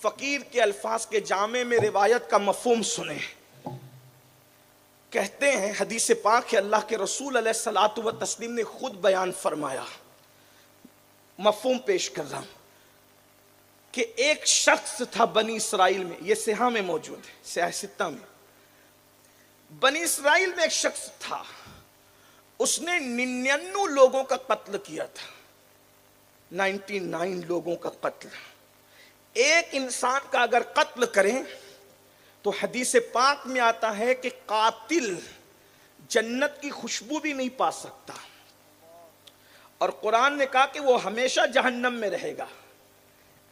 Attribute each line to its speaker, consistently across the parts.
Speaker 1: فقیر کے الفاظ کے جامع میں روایت کا مفہوم سنیں. کہتے ہیں حدیث پاک ہے، اللہ کے رسول علیہ الصلوۃ والتسلیم نے خود بیان فرمایا، مفہوم پیش کر رہا ہوں، کہ ایک شخص تھا بنی اسرائیل میں، یہ سیاح میں موجود ہے، سیاہ ستہ میں. بنی اسرائیل میں ایک شخص تھا، اس نے 99 لوگوں کا قتل کیا تھا. 99 لوگوں کا قتل. ایک انسان کا اگر قتل کریں تو حدیث پاک میں آتا ہے کہ قاتل جنت کی خوشبو بھی نہیں پا سکتا، اور قرآن نے کہا کہ وہ ہمیشہ جہنم میں رہے گا.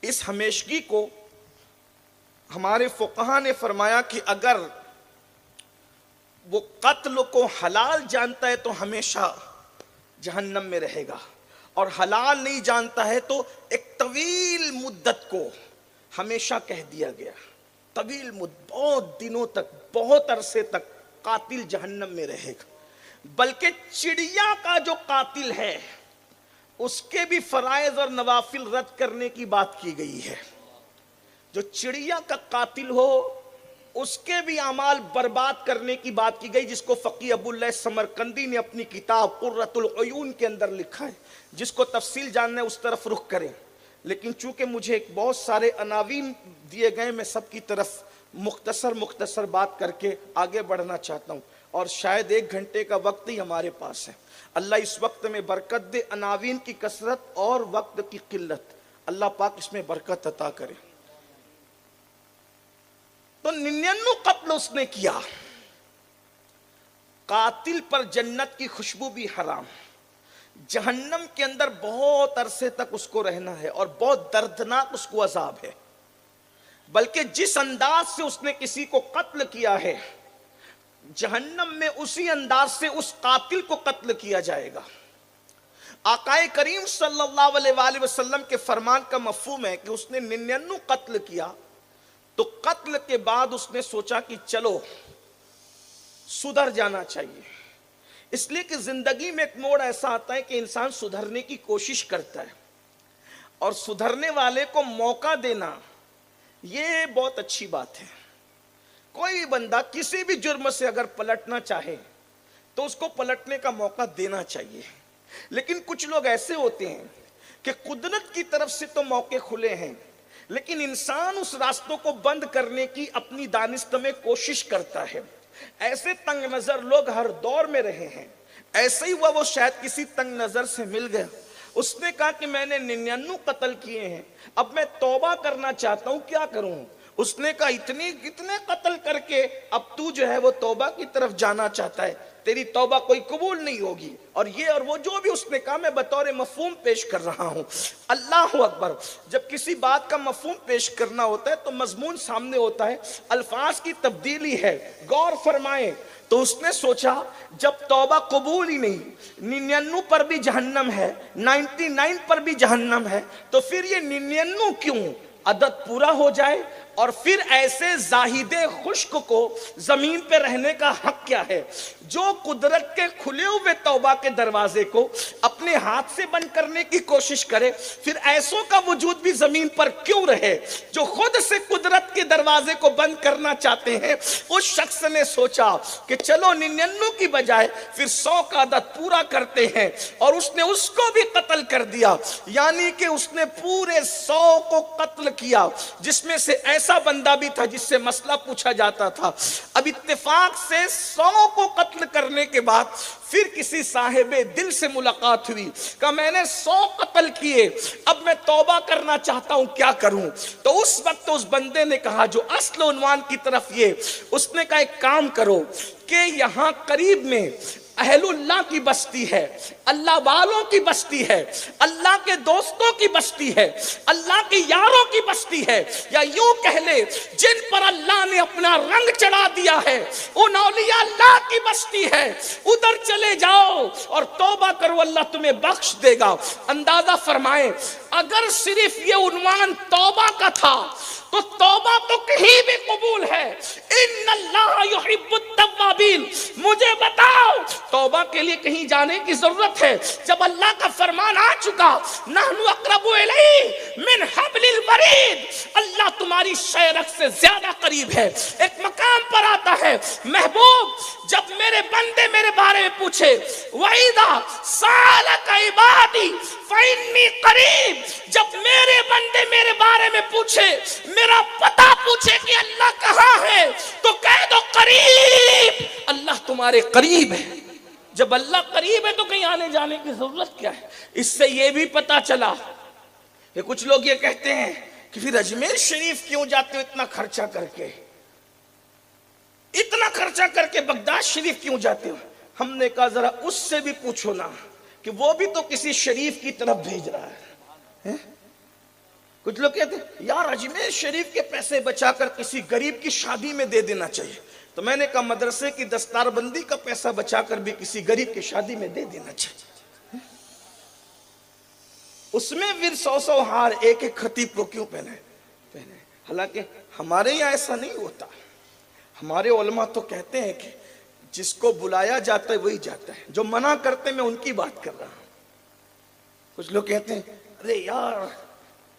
Speaker 1: اس ہمیشگی کو ہمارے فقہاء نے فرمایا کہ اگر وہ قتل کو حلال جانتا ہے تو ہمیشہ جہنم میں رہے گا، اور حلال نہیں جانتا ہے تو ایک طویل مدت کو ہمیشہ کہہ دیا گیا. طویل مدت، بہت دنوں تک، بہت عرصے تک قاتل جہنم میں رہے گا. بلکہ چڑیا کا جو قاتل ہے اس کے بھی فرائض اور نوافل رد کرنے کی بات کی گئی ہے. جو چڑیا کا قاتل ہو اس کے بھی اعمال برباد کرنے کی بات کی گئی، جس کو فقی ابو اللہ سمرقندی نے اپنی کتاب قرۃ العیون کے اندر لکھا ہے. جس کو تفصیل جاننا ہے اس طرف رخ کریں. لیکن چونکہ مجھے بہت سارے عناوین دیے گئے، میں سب کی طرف مختصر بات کر کے آگے بڑھنا چاہتا ہوں، اور شاید 1 گھنٹے کا وقت ہی ہمارے پاس ہے. اللہ اس وقت میں برکت دے. عناوین کی کثرت اور وقت کی قلت، اللہ پاک اس میں برکت عطا کرے. تو 99 قتل اس نے کیا. قاتل پر جنت کی خوشبو بھی حرام، جہنم کے اندر بہت عرصے تک اس کو رہنا ہے، اور بہت دردناک اس کو عذاب ہے. بلکہ جس انداز سے اس نے کسی کو قتل کیا ہے، جہنم میں اسی انداز سے اس قاتل کو قتل کیا جائے گا. آقا کریم صلی اللہ علیہ وآلہ وسلم کے فرمان کا مفہوم ہے کہ اس نے 99 قتل کیا، تو قتل کے بعد اس نے سوچا کہ چلو سدھر جانا چاہیے. اس لیے کہ زندگی میں ایک موڑ ایسا آتا ہے کہ انسان سدھرنے کی کوشش کرتا ہے، اور سدھرنے والے کو موقع دینا یہ بہت اچھی بات ہے. کوئی بندہ کسی بھی جرم سے اگر پلٹنا چاہے تو اس کو پلٹنے کا موقع دینا چاہیے. لیکن کچھ لوگ ایسے ہوتے ہیں کہ قدرت کی طرف سے تو موقع کھلے ہیں، لیکن انسان اس راستوں کو بند کرنے کی اپنی دانست میں کوشش کرتا ہے. ایسے تنگ نظر لوگ ہر دور میں رہے ہیں. ایسے ہی ہوا، وہ شاید کسی تنگ نظر سے مل گیا، اس نے کہا کہ میں نے 99 قتل کیے ہیں، اب میں توبہ کرنا چاہتا ہوں، کیا کروں؟ اس نے کہا اتنے قتل کر کے اب تو جو ہے وہ توبہ کی طرف جانا چاہتا ہے، تیری توبہ کوئی قبول نہیں ہوگی. اور یہ اور وہ جو بھی اس نے کہا میں بطور مفہوم پیش کر رہا ہوں. اللہ اکبر. جب کسی بات کا مفہوم پیش کرنا ہوتا ہے تو مضمون سامنے ہوتا ہے، الفاظ کی تبدیلی ہے. غور فرمائیں. تو اس نے سوچا جب توبہ قبول ہی نہیں، 99 پر بھی جہنم ہے، 99 پر بھی جہنم ہے، تو پھر یہ 99 کیوں؟ عدد پورا ہو جائے، اور پھر ایسے زاہد خشک کو زمین پہ رہنے کا حق کیا ہے جو قدرت کے کھلے ہوئے توبہ کے دروازے کو اپنے ہاتھ سے بند کرنے کی کوشش کرے؟ پھر ایسوں کا وجود بھی زمین پر کیوں رہے جو خود سے قدرت کے دروازے کو بند کرنا چاہتے ہیں؟ اس شخص نے سوچا کہ چلو 99 کی بجائے پھر 100 کا عدد پورا کرتے ہیں، اور اس نے اس کو بھی قتل کر دیا. یعنی کہ اس نے پورے 100 کو قتل کیا، جس میں سے ایسا بندہ بھی تھا جس سے مسئلہ پوچھا جاتا تھا. اب اتفاق سے 100 کو قتل کرنے کے بعد پھر کسی صاحب دل سے ملاقات ہوئی، کہا میں نے 100 قتل کیے، اب میں توبہ کرنا چاہتا ہوں، کیا کروں؟ تو اس وقت اس بندے نے کہا، جو اصل عنوان کی طرف یہ، اس نے کہا ایک کام کرو کہ یہاں قریب میں اہل اللہ کی بستی ہے، اللہ والوں کی بستی ہے، اللہ کے دوستوں کی بستی ہے، اللہ کے یاروں کی بستی ہے، یا یوں کہہ لے جن پر اللہ نے اپنا رنگ چڑھا دیا ہے، ان اولیاء اللہ کی بستی ہے. ادھر چلے جاؤ اور توبہ کرو، اللہ تمہیں بخش دے گا. اندازہ فرمائیں اگر صرف یہ عنوان توبہ کا تھا تو توبہ تو کہیں بھی قبول ہے. ان اللہ یحب التوابین. مجھے بتاؤ توبہ کے لیے کہیں جانے کی ضرورت ہے جب اللہ کا فرمان آ چکا، نحن اقرب الیہ من حبل الورید، اللہ تمہیں تمہاری شیرک سے زیادہ قریب ہے۔ ایک مقام پر آتا ہے محبوب جب میرے بندے میرے بارے میں پوچھے وَإِذَا سَأَلَكَ عِبَادِي فَإِنِّي قَرِيبٌ، جب میرے بندے میرے بارے میں پوچھے، میرا پتہ پوچھے کہ اللہ کہاں ہے، تو کہہ دو قریب، اللہ تمہارے قریب ہے۔ جب اللہ قریب ہے تو کہیں آنے جانے کی ضرورت کیا ہے؟ اس سے یہ بھی پتا چلا کہ کچھ لوگ یہ کہتے ہیں کہ پھر اجمیر شریف کیوں جاتے ہو اتنا خرچہ کر کے، اتنا خرچہ کر کے بغداد شریف کیوں جاتے ہو؟ ہم نے کہا ذرا اس سے بھی پوچھو نا کہ وہ بھی تو کسی شریف کی طرف بھیج رہا ہے۔ کچھ لوگ کہتے ہیں یار اجمیر شریف کے پیسے بچا کر کسی غریب کی شادی میں دے دینا چاہیے، تو میں نے کہا مدرسے کی دستار بندی کا پیسہ بچا کر بھی کسی غریب کی شادی میں دے دینا چاہیے۔ اس میں پھر 100 ہار ایک ایک خطیب کو کیوں پہنے؟ حالانکہ ہمارے یہاں ایسا نہیں ہوتا۔ ہمارے علماء تو کہتے ہیں کہ جس کو بلایا جاتا ہے وہی جاتا ہے، جو منع کرتے میں ان کی بات کر رہا ہوں۔ کچھ لوگ کہتے ہیں ارے یار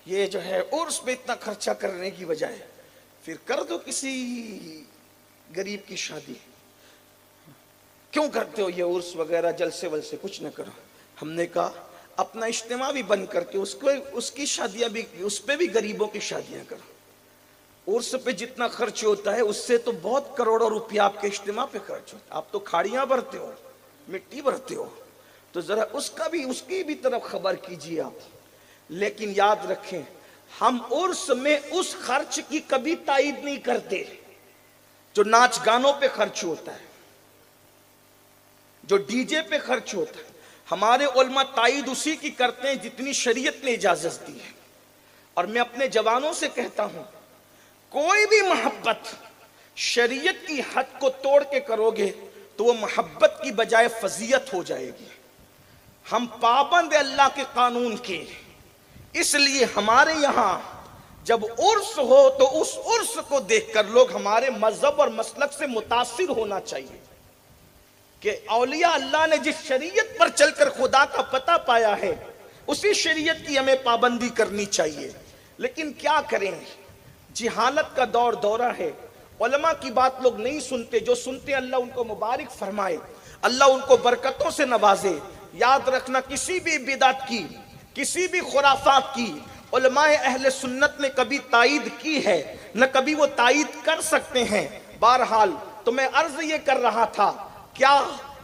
Speaker 1: یہ جو ہے عرس پہ اتنا خرچہ کرنے کی بجائے پھر کر دو کسی غریب کی شادی، کیوں کرتے ہو یہ عرس وغیرہ جلسے ولسے؟ کچھ نہ کرو۔ ہم نے کہا اپنا اجتماع بھی بند کر کے اس کی شادیاں بھی، اس پہ بھی غریبوں کی شادیاں کرو۔ عرس پہ جتنا خرچ ہوتا ہے اس سے تو بہت کروڑوں روپیہ آپ کے اجتماع پہ خرچ ہوتا ہے۔ آپ تو کھاڑیاں بھرتے ہو، مٹی بھرتے ہو، تو ذرا اس کی بھی طرف خبر کیجیے آپ۔ لیکن یاد رکھیں ہم عرس میں اس خرچ کی کبھی تائید نہیں کرتے جو ناچ گانوں پہ خرچ ہوتا ہے، جو ڈی جے پہ خرچ ہوتا ہے۔ ہمارے علماء تائید اسی کی کرتے ہیں جتنی شریعت نے اجازت دی ہے۔ اور میں اپنے جوانوں سے کہتا ہوں کوئی بھی محبت شریعت کی حد کو توڑ کے کرو گے تو وہ محبت کی بجائے فضیلت ہو جائے گی۔ ہم پابند اللہ کے قانون کے، اس لیے ہمارے یہاں جب عرس ہو تو اس عرس کو دیکھ کر لوگ ہمارے مذہب اور مسلک سے متاثر ہونا چاہیے کہ اولیاء اللہ نے جس شریعت پر چل کر خدا کا پتہ پایا ہے اسی شریعت کی ہمیں پابندی کرنی چاہیے۔ لیکن کیا کریں، جہالت کا دورہ ہے، علماء کی بات لوگ نہیں سنتے، جو سنتے اللہ ان کو مبارک فرمائے، اللہ ان کو برکتوں سے نوازے۔ یاد رکھنا کسی بھی بدعت کی، کسی بھی خرافات کی علماء اہل سنت نے کبھی تائید کی ہے نہ کبھی وہ تائید کر سکتے ہیں۔ بہرحال تو میں عرض یہ کر رہا تھا، کیا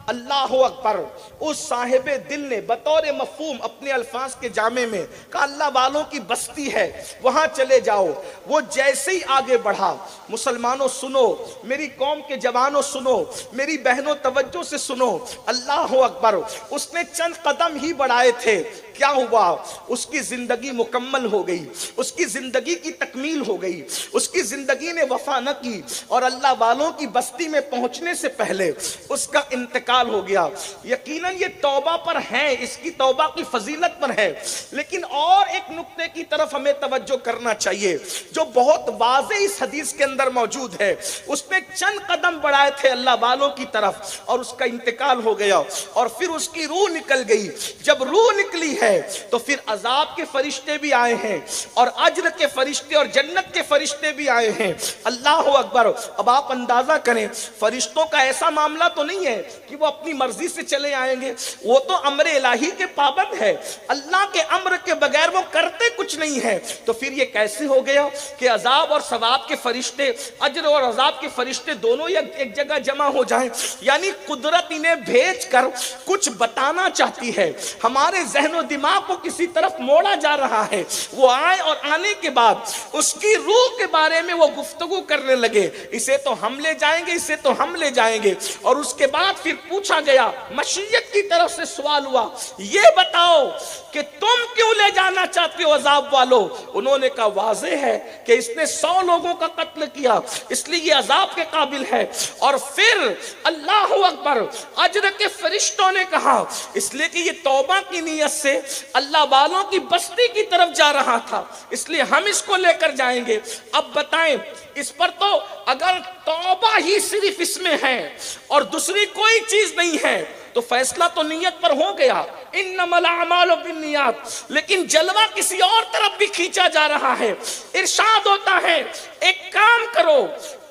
Speaker 1: اللہ اکبر، اس صاحب دل نے بطور مفہوم اپنے الفاظ کے جامع میں کہا اللہ والوں کی بستی ہے وہاں چلے جاؤ۔ وہ جیسے ہی آگے بڑھا، مسلمانوں سنو، میری قوم کے جوانوں سنو، میری بہنوں توجہ سے سنو، اللہ اکبر، اس نے چند قدم ہی بڑھائے تھے، کیا ہوا؟ اس کی زندگی مکمل ہو گئی، اس کی زندگی کی تکمیل ہو گئی، اس کی زندگی نے وفا نہ کی، اور اللہ والوں کی بستی میں پہنچنے سے پہلے اس کا انتقال ہو گیا۔ یقیناً یہ توبہ پر ہے، اس کی توبہ کی فضیلت پر ہے، لیکن اور ایک نقطے کی طرف ہمیں توجہ کرنا چاہیے جو بہت واضح اس حدیث کے اندر موجود ہے۔ اس نے چند قدم بڑھائے تھے اللہ والوں کی طرف اور اس کا انتقال ہو گیا، اور پھر اس کی روح نکل گئی۔ جب روح نکلی ہے تو پھر عذاب کے فرشتے بھی آئے ہیں اور اجر کے فرشتے اور جنت کے فرشتے بھی آئے ہیں۔ اللہ اکبر۔ اب آپ اندازہ کریں، فرشتوں کا ایسا معاملہ تو نہیں ہے کہ وہ اپنی مرضی سے چلے آئیں گے، وہ تو امر الہی کے پابند ہے، اللہ کے امر کے بغیر وہ کرتے کچھ نہیں ہے۔ تو پھر یہ کیسے ہو گیا کہ عذاب اور ثواب کے فرشتے، اجر اور عذاب کے فرشتے دونوں ایک جگہ جمع ہو جائیں؟ یعنی قدرت انہیں بھیج کر کچھ بتانا چاہتی ہے، ہمارے ذہن و دماغ کو کسی طرف موڑا جا رہا ہے۔ وہ آئے اور آنے کے بعد اس کی روح کے بارے میں وہ گفتگو کرنے لگے، اسے تو ہم لے جائیں گے، اسے تو ہم لے جائیں گے۔ اور اس کے بعد پھر پوچھا گیا، مشیت کی طرف سے سوال ہوا، یہ بتاؤ کہ تم کیوں لے جانا چاہتے ہو عذاب والو؟ انہوں نے کہا واضح ہے کہ اس نے 100 لوگوں کا قتل کیا، اس لیے یہ عذاب کے قابل ہے۔ اور پھر اللہ اکبر، اجر کے فرشتوں نے کہا اس لیے کہ یہ توبہ کی نیت سے اللہ والوں کی بستی کی طرف جا رہا تھا، اس لیے ہم اس کو لے کر جائیں گے۔ اب بتائیں اس پر تو اگر توبہ ہی صرف اس میں ہے اور دوسری کوئی چیز چیز نہیں ہے تو فیصلہ تو نیت پر ہو گیا، انما الاعمال بالنیات، لیکن جلوہ کسی اور طرف بھی کھینچا جا رہا ہے۔ ارشاد ہوتا ہے ایک کام کرو،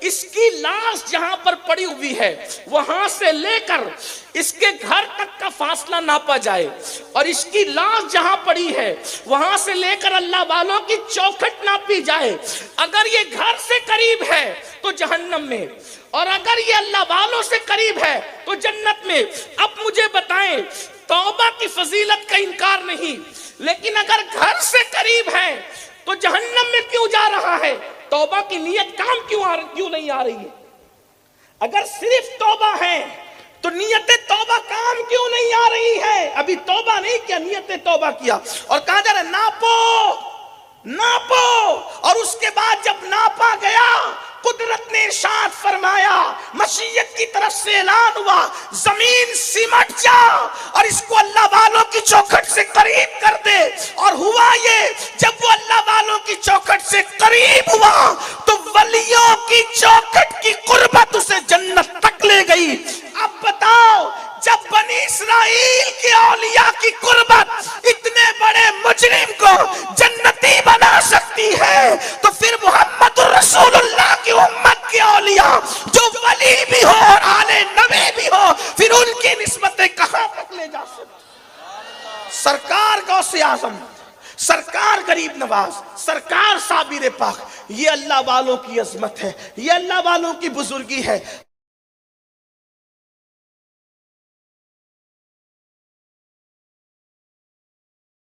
Speaker 1: اس کی لاش جہاں پر پڑی ہوئی ہے وہاں سے لے کر اس کے گھر تک کا فاصلہ ناپا جائے، اور اس کی لاش جہاں پڑی ہے وہاں سے لے کر اللہ والوں کی چوکھٹ ناپی جائے۔ اگر یہ گھر سے قریب ہے تو جہنم میں، اور اگر یہ اللہ والوں سے قریب ہے تو جنت میں۔ اب مجھے بتائیں، توبہ کی فضیلت کا انکار نہیں، لیکن اگر گھر سے قریب ہے تو جہنم میں کیوں جا رہا ہے؟ توبہ کی نیت کام کیوں نہیں آ رہی ہے؟ اگر صرف توبہ ہے تو نیت توبہ کام کیوں نہیں آ رہی ہے؟ ابھی توبہ نہیں کیا، نیت توبہ کیا، اور کہا جا رہا ہے ناپو، اور اس کے بعد جب ناپا گیا قدرت نے ارشاد فرمایا، مشیت کی طرف سے اعلان ہوا زمین سمٹ جا اور اس کو اللہ والوں کی چوکھٹ سے قریب کر دے۔ اور ہوا یہ، جب وہ اللہ والوں کی چوکھٹ سے قریب ہوا تو ولیوں کی چوکھٹ کی قربت اسے جنت تک لے گئی۔ اب بتاؤ، جب بنی اسرائیل کے اولیاء کی قربت اتنے بڑے مجرم کو جنتی بنا سکتی ہے تو پھر محمد رسول اللہ کی امت کے اولیاء جو ولی بھی ہو اور آل نبی بھی ہو، پھر ان کی نسبتیں کہاں تک لے جا سکتی؟ سرکار غوث اعظم، سرکار غریب نواز، سرکار صابر پاک، یہ اللہ والوں کی عظمت ہے، یہ اللہ والوں کی بزرگی ہے۔